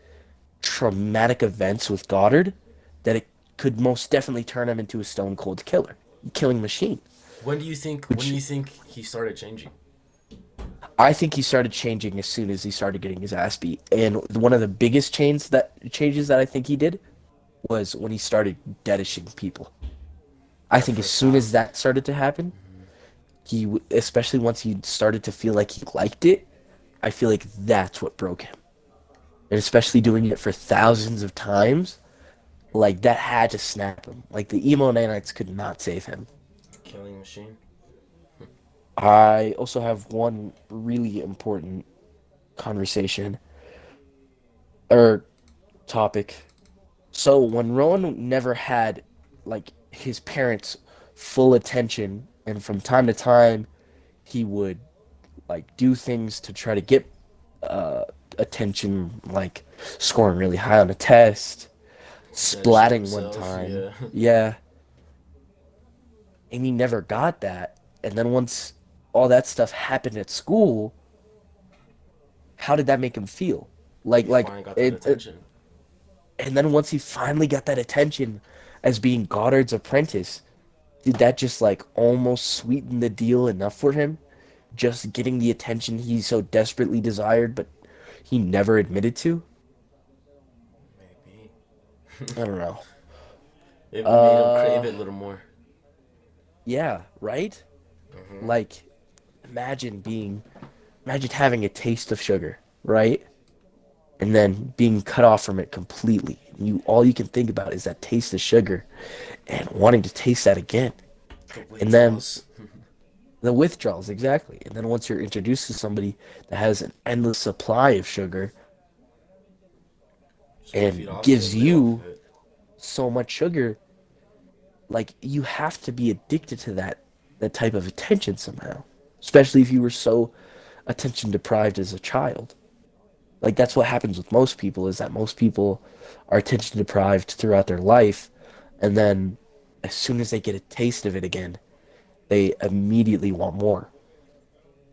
traumatic events with Goddard that it could most definitely turn him into a stone cold killing machine. When do you think? When do Which you think he started changing? I think he started changing as soon as he started getting his ass beat. And one of the biggest changes that I think he did was when he started deadishing people. I The think as first soon time. as that started to happen, especially once he started to feel like he liked it, I feel like that's what broke him. And especially doing it for thousands of times, like that had to snap him. Like the emo nanites could not save him. Killing machine. I also have one really important conversation or topic. So when Rowan never had like his parents' full attention, and from time to time he would like do things to try to get uh, attention, like scoring really high on a test, Dedishing splatting one himself. time. Yeah. Yeah, and he never got that. And then once all that stuff happened at school, how did that make him feel? He finally got that attention. And then once he finally got that attention as being Goddard's apprentice, did that just like almost sweeten the deal enough for him? Just getting the attention he so desperately desired, but he never admitted to? Maybe. I don't know. It made him crave Uh, it a little more. yeah, right? Hmm. Like, imagine having a taste of sugar, right? And then being cut off from it completely. All you can think about is that taste of sugar and wanting to taste that again. The And then withdrawals. the withdrawals, exactly. And then once you're introduced to somebody that has an endless supply of sugar So you feed and off of it, gives live off you of it. so much sugar, like you have to be addicted to that type of attention somehow. Especially if you were so attention deprived as a child. Like that's what happens with most people is that most people are attention deprived throughout their life and then as soon as they get a taste of it again, they immediately want more.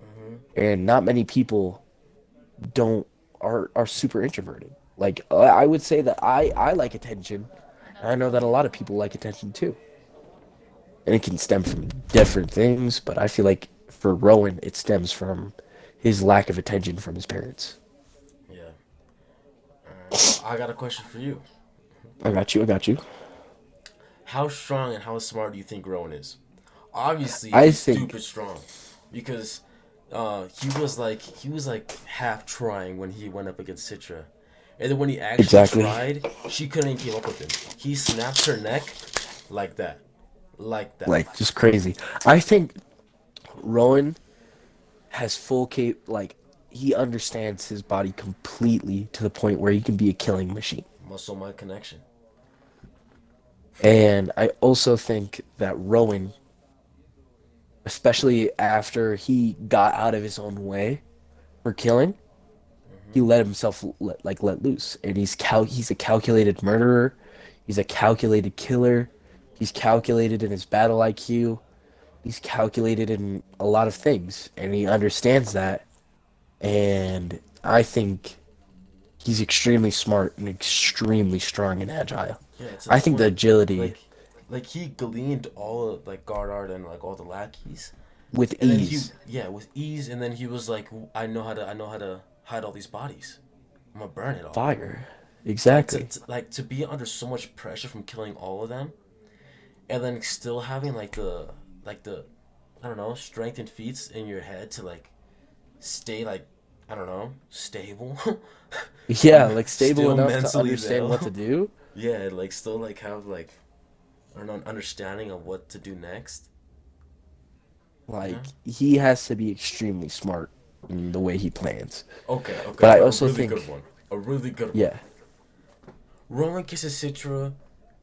Hmm. And not many people don't are super introverted. Like I would say that I like attention. I know that a lot of people like attention too. And it can stem from different things, but I feel like for Rowan it stems from his lack of attention from his parents. Yeah. I got a question for you. I got you. I got you. How strong and how smart do you think Rowan is? Obviously, I he's think stupid strong, because he was like half trying when he went up against Citra, and then when he actually exactly. tried, she couldn't keep up with him. He snaps her neck like that, like that. Like just crazy. I think Rowan has full like he understands his body completely to the point where he can be a killing machine. Muscle mind connection. And I also think that Rowan, especially after he got out of his own way for killing, he let himself let loose, and he's a calculated murderer. He's a calculated killer. He's calculated in his battle IQ. He's calculated in a lot of things, and he understands that. And I think he's extremely smart and extremely strong and agile. Yeah, to the I think the point, agility like he gleaned all of, like guard art and like all the lackeys, with and then he ease, yeah with ease, and then he was like, I know how to hide all these bodies. I'm gonna burn it all. fire, Like exactly. to be under so much pressure from killing all of them, and then still having like the I don't know, strength and feats in your head to like stay like I don't know, stable. Yeah, like stable Still enough to mentally understand what though. to do. Yeah, like still like have like an understanding of what to do next. You know? Like he has to be extremely smart in the way he plans. Okay, okay, But I I got a also really good think, one. A really good one. yeah, Roman kisses Citra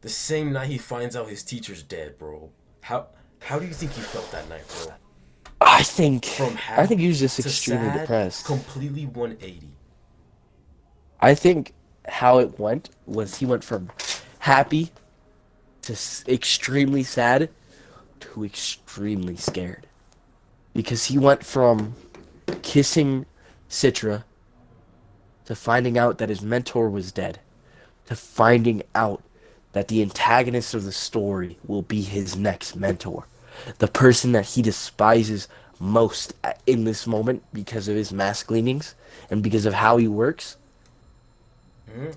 the same night he finds out his teacher's dead, bro. How how do you think he felt that night, bro? I think From I think he happy was just to extremely sad, depressed. completely 180. I think how it went was he went from happy to extremely sad to extremely scared because he went from kissing Citra to finding out that his mentor was dead to finding out that the antagonist of the story will be his next mentor, the person that he despises most in this moment because of his mask leanings and because of how he works.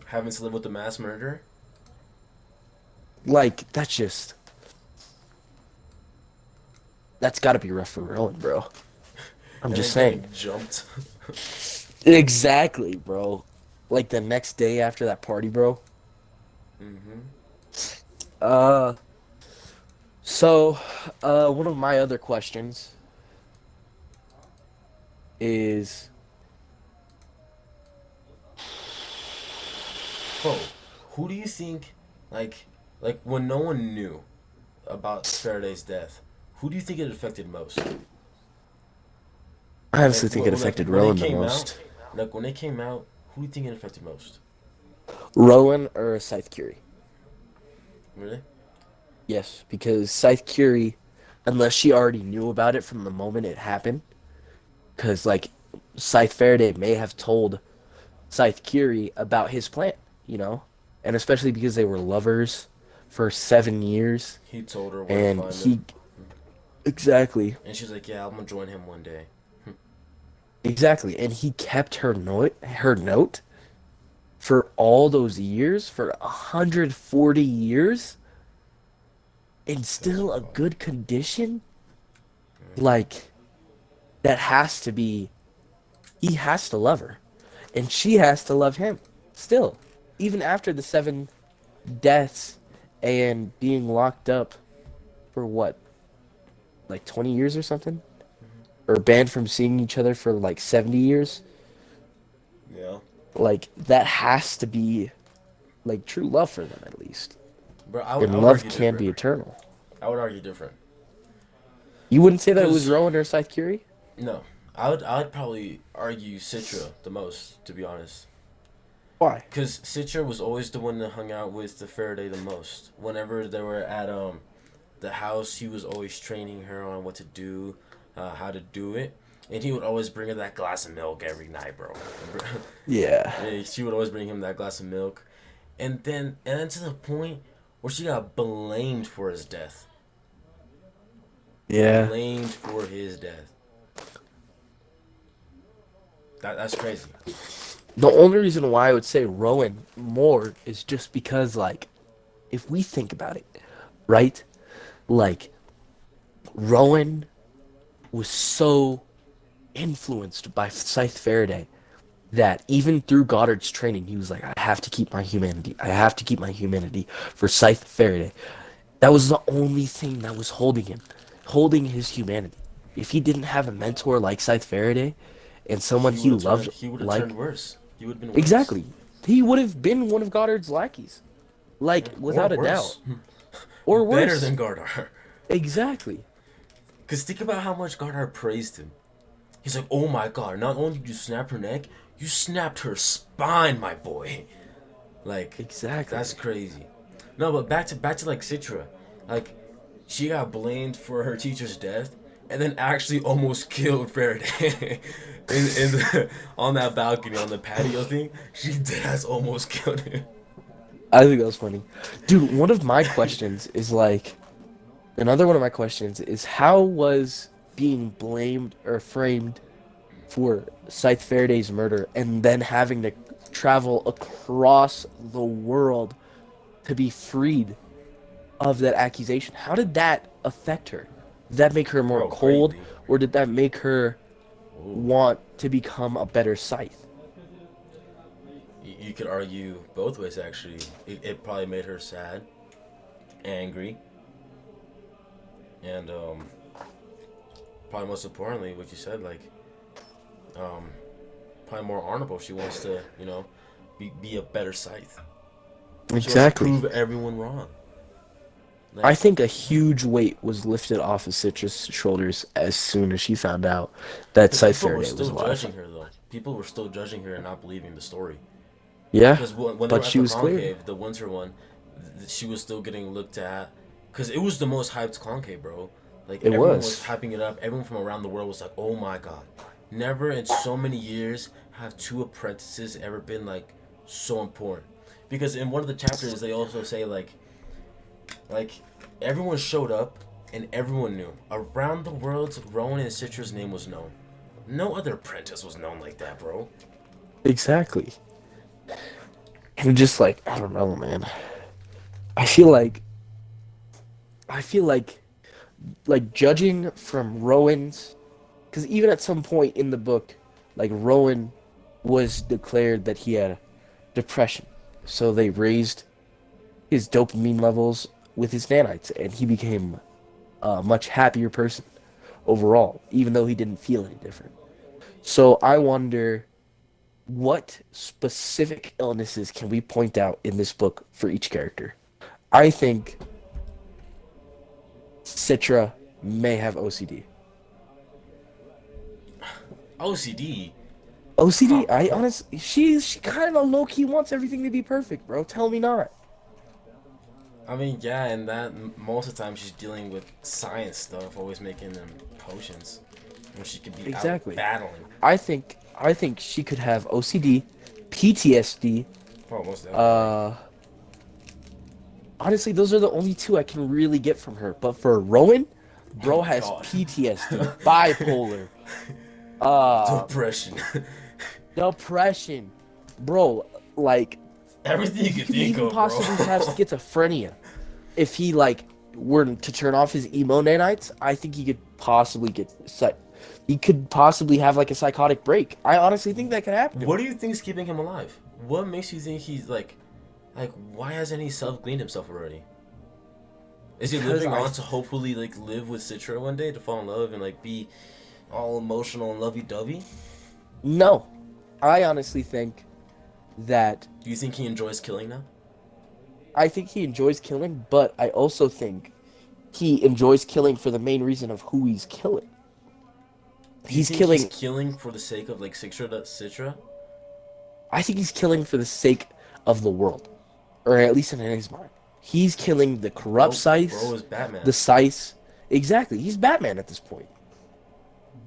Having to live with the mass murderer, Like that's got to be rough for Rowan, bro. I'm and just then saying. getting jumped. Exactly, bro. Like the next day after that party, bro. Mm-hmm. Uh, so, one of my other questions is, Bro, who do you think, like, like when no one knew about Faraday's death, who do you think it affected most? I Like, honestly think it like affected when it Rowan the came out, most. like when it came out, who do you think it affected most? Rowan or Scythe Curie? Really? Yes, because Scythe Curie, unless she already knew about it from the moment it happened, because like Scythe Faraday may have told Scythe Curie about his plan, you know, and especially because they were lovers for 7 years, He told her where to and find him, he exactly, and she's like, "Yeah, I'm gonna join him one day." exactly, and he kept her note for all those years, for 140 years, in That's still a wild. good condition. Mm-hmm. Like that has to be he has to love her, and she has to love him still, even after the 7 deaths and being locked up for what, like 20 years or something, or banned from seeing each other for like 70 years. Yeah, Like that has to be like true love for them at least, but I and would love argue can different. be eternal. I would argue different. You wouldn't say that it was Cause Rowan or Scythe Curie? no, I would probably argue Citra the most, to be honest. Why? Cause Citra was always the one that hung out with the Faraday the most. Whenever they were at the house, he was always training her on what to do, how to do it, and he would always bring her that glass of milk every night, bro. Yeah. Yeah, she would always bring him that glass of milk, and then to the point where she got blamed for his death. Yeah. Blamed for his death. That's crazy. The only reason why I would say Rowan more is just because, like, if we think about it, right? Like, Rowan was so influenced by Scythe Faraday that even through Goddard's training, he was like, I have to keep my humanity. I have to keep my humanity for Scythe Faraday. That was the only thing that was holding him, holding his humanity. If he didn't have a mentor like Scythe Faraday and someone he loved He would have turned like worse. He would have been worse. exactly, he would have been one of Goddard's lackeys, like Yeah. Or without a doubt, worse. or Better worse. than Gardar. Exactly, Because think about how much Gardar praised him. He's like, oh my god, not only did you snap her neck, you snapped her spine, my boy. Like, exactly. that's crazy. No, but back to like Citra. Like, she got blamed for her teacher's death and then actually almost killed Faraday. On that balcony, on the patio thing, she dead has almost killed him. I think that was funny, dude. One of my questions is like, another one of my questions is how was being blamed or framed for Scythe Faraday's murder and then having to travel across the world to be freed of that accusation. How did that affect her? Did that make her more Bro, cold, greatly. or did that make her Ooh. want to become a better Scythe? You could argue both ways, actually. It probably made her sad, angry, and probably most importantly, what you said, like, um, probably more honorable. She wants to, be a better Scythe. She wants to Exactly. prove everyone wrong. I Like, think a huge weight was lifted off of Citrus' shoulders as soon as she found out that because Scythe people were Faraday was still alive. judging her, though. People were still judging her and not believing the story. Yeah, Because when they but were at she the was cleared. conclave, the winter one, she was still getting looked at. Because it was the most hyped conclave, bro. Like, It everyone was was. hyping it up. Everyone from around the world was like, oh my god. Never in so many years have two apprentices ever been, like, so important. Because in one of the chapters, they also say, like everyone showed up and everyone knew. Around the world, Rowan and Citra's name was known. No other apprentice was known like that, bro. Exactly. And just like, I don't know, man. I feel like I feel like judging from Rowan's, because even at some point in the book, like Rowan was declared that he had depression, so they raised his dopamine levels with his nanites, and he became a much happier person overall, even though he didn't feel any different. So I wonder what specific illnesses can we point out in this book for each character. I think Citra may have OCD. OCD. OCD, Come I on. honestly, she kind of low key wants everything to be perfect, bro. Tell me not. I mean, yeah, and that most of the time she's dealing with science stuff, always making them potions when she could be out Exactly. battling. I think she could have OCD, PTSD. Oh, most definitely. Uh, honestly, those are the only two I can really get from her. But for Rowan, Oh bro my has god. PTSD, bipolar, uh, Depression. depression, bro. Like Everything you he can could think even of, bro. possibly have schizophrenia if he like were to turn off his emo nanites. I think he could possibly get he could possibly have like a psychotic break. I honestly think that could happen to him. What do you think's keeping him alive? What makes you think he's like, why hasn't he self-cleaned himself already? Is he Because living I on to hopefully like live with Citra one day to fall in love and like be all emotional and lovey-dovey? no, I honestly think that Do you think he enjoys killing now? I think he enjoys killing, but I also think he enjoys killing for the main reason of who he's killing. Do you He's think he's killing. killing for the sake of like Citra? I think he's killing for the sake of the world, or at least in his mind. He's killing the corrupt Bro Scythe, is Batman. the Scythe. Exactly, he's Batman at this point.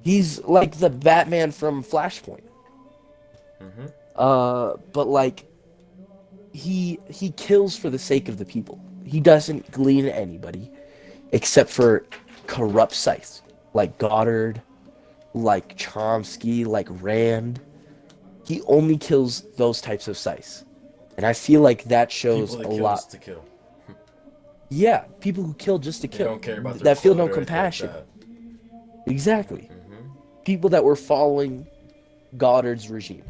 He's like the Batman from Flashpoint. Mm-hmm. But like he kills for the sake of the people. He doesn't glean anybody except for corrupt Scythes like Goddard, like Chomsky, like Rand. he only kills those types of Scythes. And I feel like that shows People that a kill lot. just to kill. Yeah, people who kill just to They kill. don't care about their That feel no code or anything like compassion. that. Exactly. Hmm. People that were following Goddard's regime.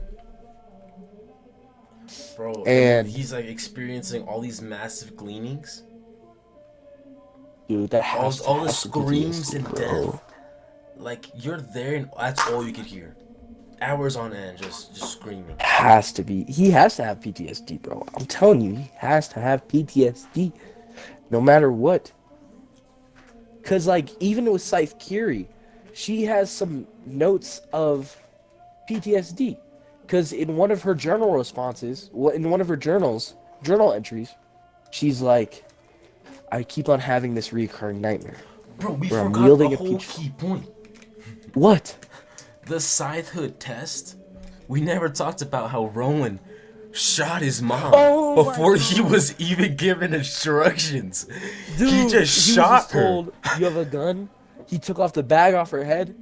Bro, and when And he's like experiencing all these massive gleanings, dude, that all has to all the have to be screams PTSD, and bro. death, like you're there and that's all you could hear, hours on end, just screaming. Has to be. He has to have PTSD, bro. I'm telling you, he has to have PTSD, no matter what. Cause like even with Scythe Curie, she has some notes of PTSD. Cause in one of her journal responses, well, in one of her journal entries, she's like, "I keep on having this recurring nightmare Bro, we where I'm forgot a wielding a whole peach." key point. What? The Scythehood test. We never talked about how Rowan shot his mom Oh my before he God. was even given instructions. He Dude, just he was shot just her. told, "You have a gun." He took off the bag off her head.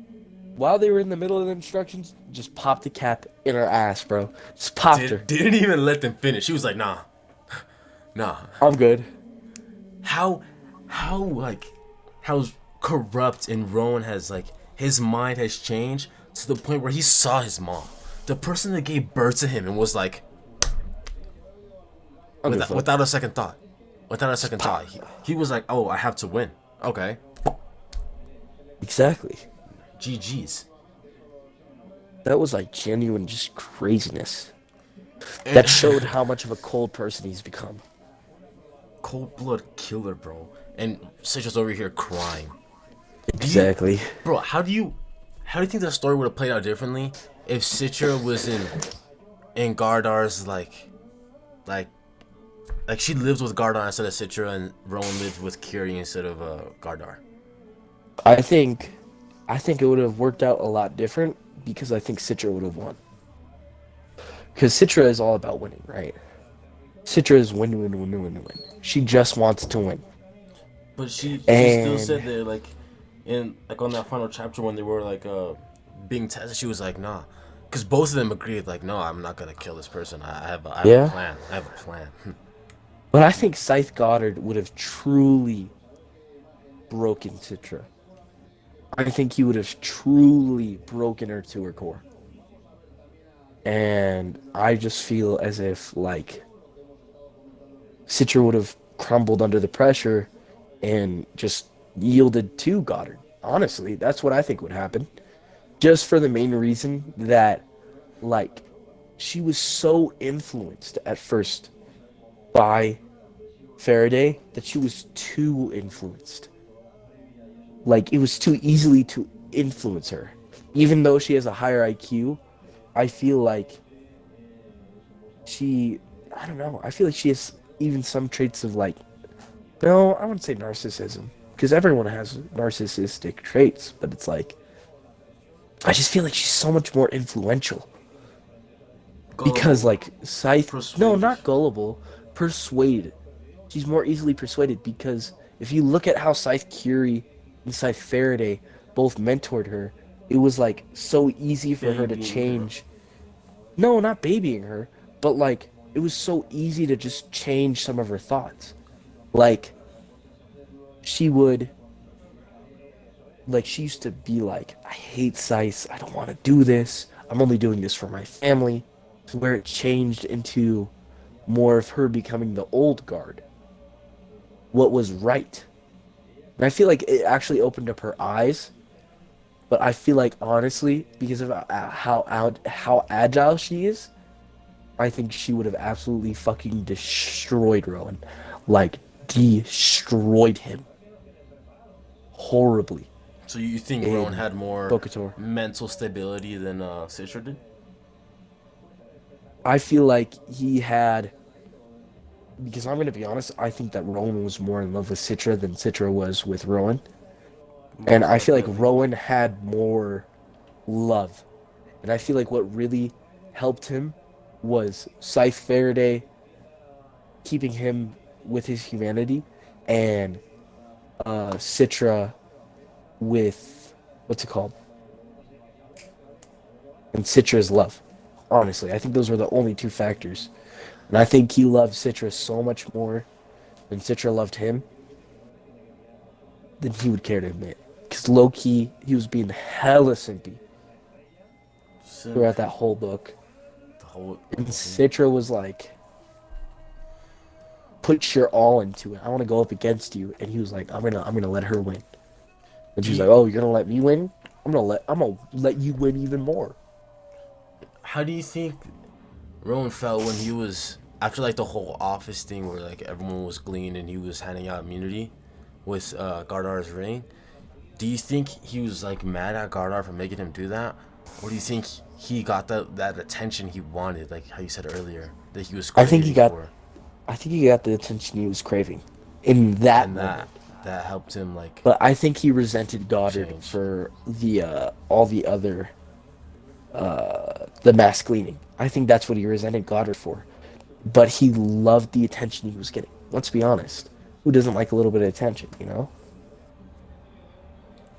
While they were in the middle of the instructions, just popped the cap in her ass, bro. Just popped her. Didn't even let them finish. He was like, nah, nah. I'm good. How, like, how corrupt and Rowan has, like, his mind has changed to the point where he saw his mom. The person that gave birth to him and was like, I'm good. without a second thought. Without a second thought. Pop. He was like, oh, I have to win. Okay. Exactly. GG's. That was like genuine just craziness. And That showed how much of a cold person he's become. cold blood killer, bro. And Citra's over here crying. Exactly. Bro, how do you think the story would have played out differently if Citra was in Gardar's like she lived with Gardar instead of Citra and Rowan lived with Curie instead of Gardar? I think it would have worked out a lot different because I think Citra would have won. Because Citra is all about winning, right? Citra is win, win, win, win, win. She just wants to win. But she still And said that like on that final chapter when they were being tested, she was like, nah. Because both of them agreed, like, no, I'm not gonna kill this person. I have a yeah, plan. I have a plan. but I think Scythe Goddard would have truly broken Citra. I think he would have truly broken her to her core. And I just feel as if, like, Citra would have crumbled under the pressure and just yielded to Goddard. Honestly, that's what I think would happen. Just for the main reason that, like, she was so influenced at first by Faraday that she was too influenced. Like, it was too easily to influence her. Even though she has a higher IQ, I feel like I don't know, I feel like she has even some traits of, like, no, I wouldn't say narcissism, because everyone has narcissistic traits, but it's like, I just feel like she's so much more influential. Because, Gullible, like, Scythe, no, persuaded. not gullible, persuaded. She's more easily persuaded because if you look at how Scythe Curie and Scythe Faraday both mentored her, it was, like, so easy for her to Babying her. change. No, not babying her, but, like, it was so easy to just change some of her thoughts. Like, she would, like, she used to be like, I hate Scythe, I don't want to do this, I'm only doing this for my family, to where it changed into more of her becoming the old guard. What was right. And I feel like it actually opened up her eyes, but I feel like, honestly, because of how agile she is, I think she would have absolutely fucking destroyed Rowan. Like, destroyed him. Horribly. So you think Rowan In had more Bocator. mental stability than Citra did? I feel like he had, because I'm going to be honest, I think that Rowan was more in love with Citra than Citra was with Rowan. And Most I feel like definitely. Rowan had more love. And I feel like what really helped him was Scythe Faraday keeping him with his humanity, and Citra with, what's it called? And Citra's love. Honestly, I think those were the only two factors. And I think he loved Citra so much more than Citra loved him than he would care to admit. Because low key, he was being hella simpy Simp. throughout that whole book. The whole. And Mhm. Citra was like, put your all into it. I want to go up against you. And he was like, I'm gonna let her win. And Do she's you, like, oh, you're gonna let me win? I'm gonna let you win even more. how do you think Rowan felt when he was after like the whole office thing where like everyone was gleaned and he was handing out immunity with Gardar's ring? Do you think he was like mad at Gardar for making him do that, or do you think he got that attention he wanted, like how you said earlier, that he was I think he craving got for, I think he got the attention he was craving in that and moment. that helped him like But I think he resented Goddard change? for the all the other the mass cleaning. I think that's what he resented Goddard for. But he loved the attention he was getting. Let's be honest. Who doesn't like a little bit of attention, you know?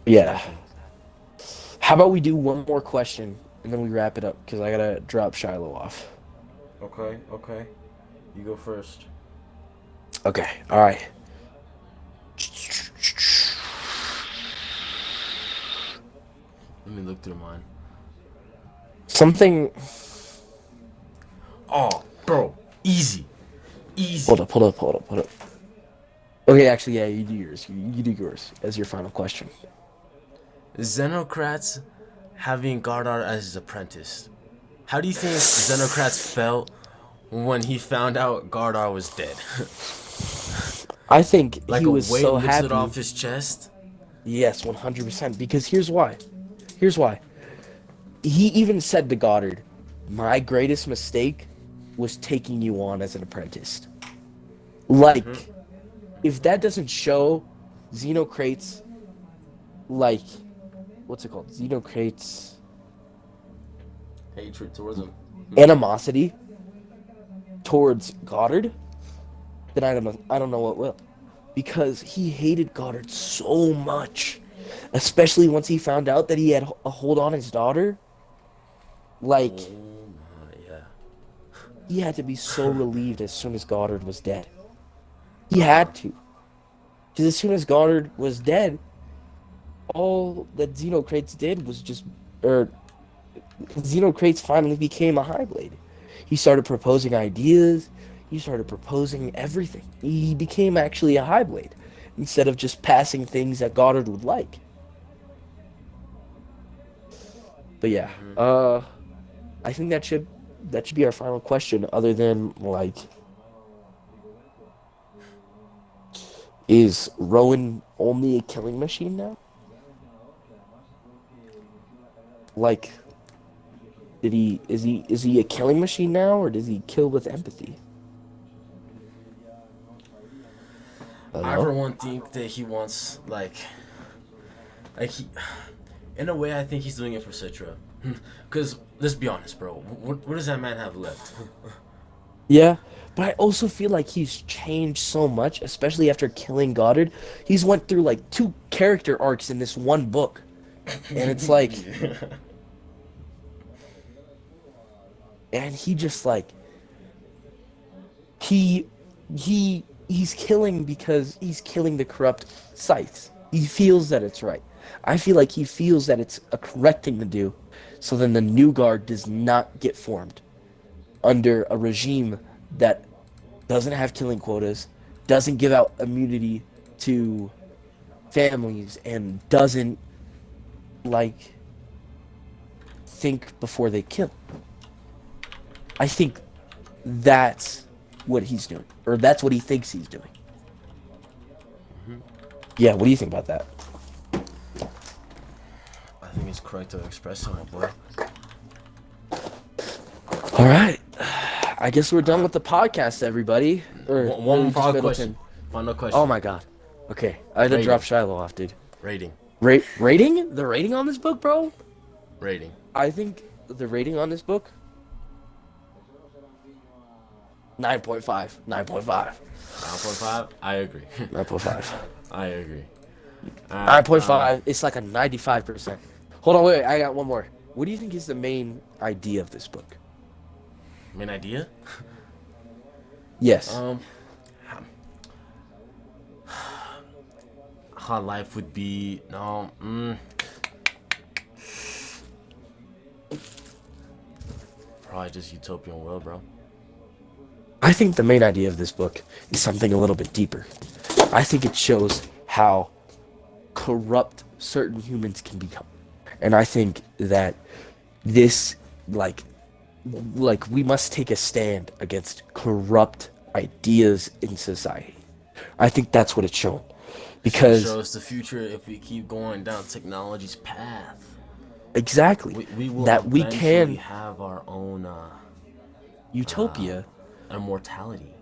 Yeah. Exactly. How about we do one more question and then we wrap it up because I gotta drop Shiloh off. Okay. Okay. You go first. Okay. All right. Let me look through mine. Something. Oh, bro, easy, Hold easy. up. Hold up. Hold up. Hold up. Okay. Actually, yeah. You do yours. You do yours as your final question. Xenocrats having Gardar as his apprentice. How do you think Xenocrats felt when he found out Gardar was dead? I think Like he a was weight so lifted happy. off his chest? Yes, 100%. Because here's why. Here's why. He even said to Goddard, "My greatest mistake was taking you on as an apprentice." Mm-hmm. Like, if that doesn't show Xenocrates, like, what's it called? Xenocrates Hatred towards him. animosity towards Goddard, then I don't know. I don't know what will, because he hated Goddard so much, especially once he found out that he had a hold on his daughter. Like, Oh my, yeah. he had to be so relieved as soon as Goddard was dead. He had to. Because as soon as Goddard was dead, all that Xenocrates did was just. Or Xenocrates finally became a Highblade. He started proposing ideas. He started proposing everything. He became actually a Highblade instead of just passing things that Goddard would like. But yeah, Mm-hmm. I think that should be our final question. Other than like, is Rowan only a killing machine now? Like, is he a killing machine now, or does he kill with empathy? I for Hello? one think that he wants like he, in a way, I think he's doing it for Citra. Cause let's be honest, bro. What does that man have left? Yeah, but I also feel like he's changed so much, especially after killing Goddard. He's went through like two character arcs in this one book, and it's like, and he just like he he's killing because he's killing the corrupt Scythes. He feels that it's right. I feel like he feels that it's a correct thing to do, so then the new guard does not get formed under a regime that doesn't have killing quotas, doesn't give out immunity to families, and doesn't like think before they kill. I think that's what he's doing, or that's what he thinks he's doing. Yeah, what do you think about that? I think it's correct to express it, my boy. All right, I guess we're done with the podcast, everybody. Or One really, just final question. Middleton. Final Oh question. my god. Okay, I had to drop Rating. Shiloh off, dude. Rating. Rating? The rating on this book, bro? Rating. I think the rating on this book 9.5. 9.5. 9.5. I agree. 9.5. I agree. 9.5. It's like a 95%. Hold on, wait, I got one more. What do you think is the main idea of this book? Main idea. Yes. Um, how life would be. No. Probably just utopian world, bro. I think the main idea of this book is something a little bit deeper. I think it shows how corrupt certain humans can become. And I think that this like we must take a stand against corrupt ideas in society. I think that's what it's shown. Because Shows the future if we keep going down technology's path. exactly We will that we eventually can have our own utopia. immortality.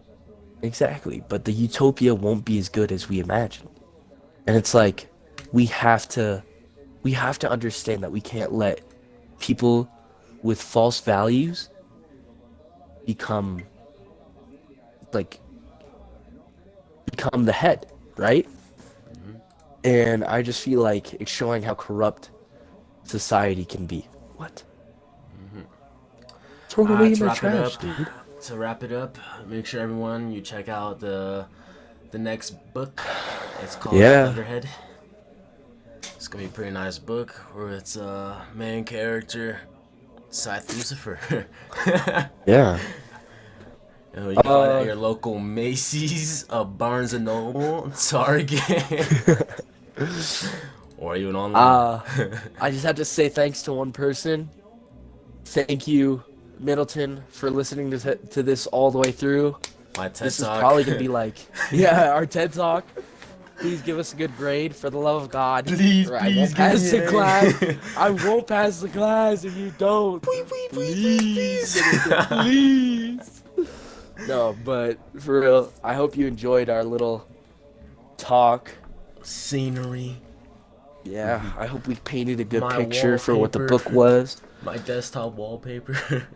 Exactly, but the utopia won't be as good as we imagine. And it's like we have to understand that we can't let people with false values become like become the head, right? And I just feel like it's showing how corrupt society can be. What? Throw it away in To the wrap it trash, up, dude. make sure everyone you check out the next book. It's called Yeah. Thunderhead. It's gonna be a pretty nice book where it's main character Scythe Lucifer. Yeah. You can find it at your local Macy's, Barnes and Noble, Target, or even online. I just have to say thanks to one person. Thank you, Middleton, for listening to this all the way through. My TED This is Talk. probably gonna be like, yeah, our TED Talk. Please give us a good grade for the love of God. Please, or I please won't pass give the me an A. class. I won't pass the class if you don't. Please. Please. No, but for real, I hope you enjoyed our little talk. Scenery. Yeah, I hope we painted a good My picture for what the wallpaper. book was. My desktop wallpaper.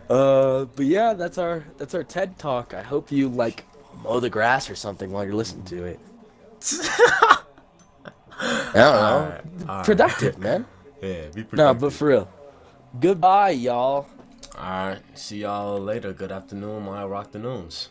But yeah, that's our TED Talk. I hope you like mow the grass or something while you're listening to it. I don't know. Alright. Productive, man. Yeah, be productive. No, but for real. Goodbye, y'all. Alright, see y'all later. Good afternoon, my rock the noons.